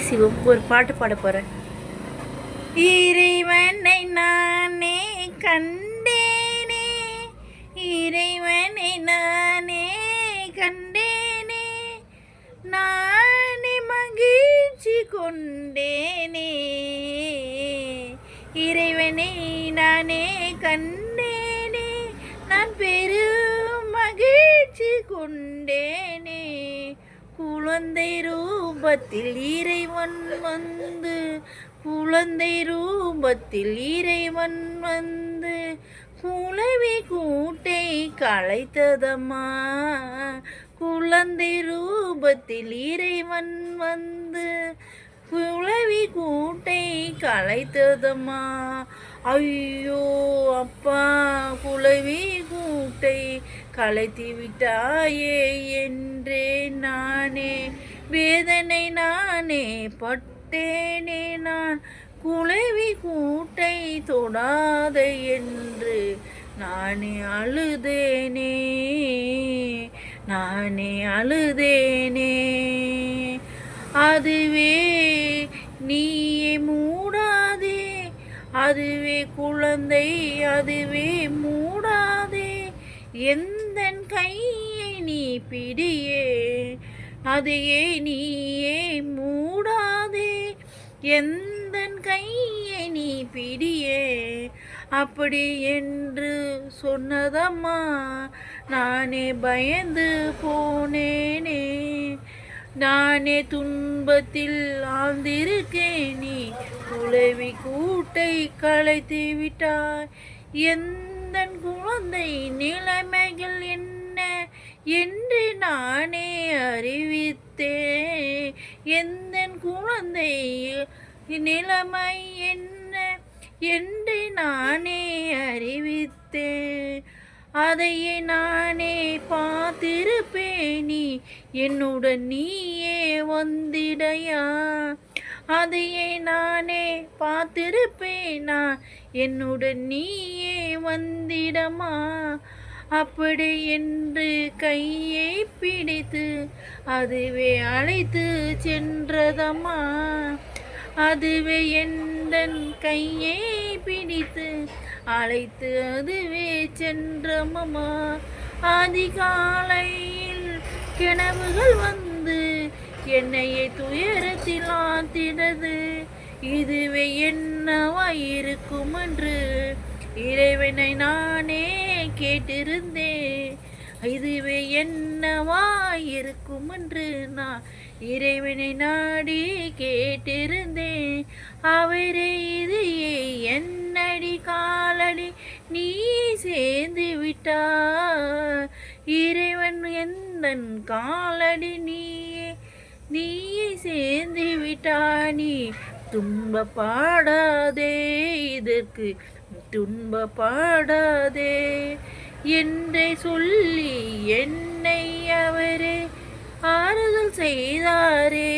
சிவம் ஒரு பாட்டு பாட போகிறேன். இறைவனை நானே கண்டேனே, இறைவனை நானே கண்டேனே, நானே மகிழ்ச்சி கொண்டேனே, இறைவனை நானே கண்டேனே, நான் பெரும் மகிழ்ச்சி கொண்டேனே. குழந்தை ரூபத்தில் இறைவன் வந்து, குழந்தை ரூபத்தில் இறைவன் வந்து குளவி கூட்டை களைத்ததம்மா, குழந்தை ரூபத்தில் இறைவன் வந்து குளவி கூட்டை களைத்ததம்மா. ஐயோ அப்பா, குளவி கூட்டை களைத்து விட்டாயே என்றே நானே வேதனை நானே பட்டேனே. நான் குளவி கூட்டை தொடாத என்று நானே அழுதேனே, நானே அழுதேனே. அதுவே நீயே மூடாதே, அதுவே குழந்தை அதுவே மூடாதே, எந்தன் கையை நீ பிடியே, அதையே நீயே மூடாதே, எந்தன் கையை நீ பிடியே. அப்படி என்று சொன்னதம்மா, நானே பயந்து போனேனே. நானே துன்பத்தில் ஆழ்ந்திருக்கேன், நீ குளவி கூட்டை களைத்து விட்டாய். எந்தன் குழந்தை நிலைமைகள் என்ன என்று நானே அறிவித்தேன், எந்தன் குழந்தை நிலைமை என்ன என்று நானே அறிவித்தேன். அதையே நானே பார்த்திருப்பேன், நீ என்னுடன் நீயே வந்திடையா. அதையே நானே பார்த்திருப்பேன், நான் என்னுடன் நீயே வந்திடமா. அப்படி என்று கையை பிடித்து அதுவே அழைத்து சென்றதம்மா, அதுவே எந்தன் கையை பிடித்து அழைத்து அதுவே சென்றம்மா. அதிகாலையில் கனவுகள் வந்து என்னையை துயரத்தில் ஆத்தினது, இதுவே என்னவாயிருக்கும் என்று இறைவனை நானே கேட்டிருந்தேன். இதுவே என்னவாயிருக்கும் என்று நான் இறைவனை நாடி கேட்டிருந்தேன். அவரே இது என்னடி காலடி நீ சேர்ந்து விட்டாய், இறைவன் எந்தன் காலடி நீயே சேர்ந்து விட்டாய். நீ துன்பப்படாதே, இதற்கு துன்பப்படாதே என்றே சொல்லி என்னை அவரே ஆறுதல் செய்தாரே,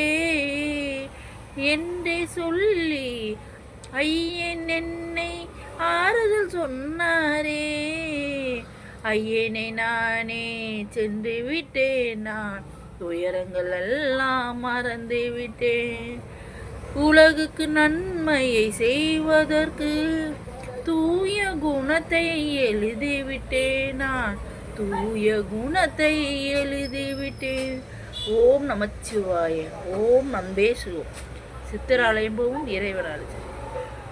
என்றே சொல்லி ஐயன் என்னை ஆறுதல் சொன்னாரே. ஐயனை நானே சென்று விட்டேன், நான் துயரங்கள் எல்லாம் மறந்து விட்டேன். உலகுக்கு நன்மையை செய்வதற்கு தூய குணத்தை எழுதிவிட்டேன், நான் தூய குணத்தை எழுதிவிட்டேன். ஓம் நமச்சிவாய, ஓம் நம்பே சிவோம். சித்தராலயம் போவும் இறைவனாலயம்.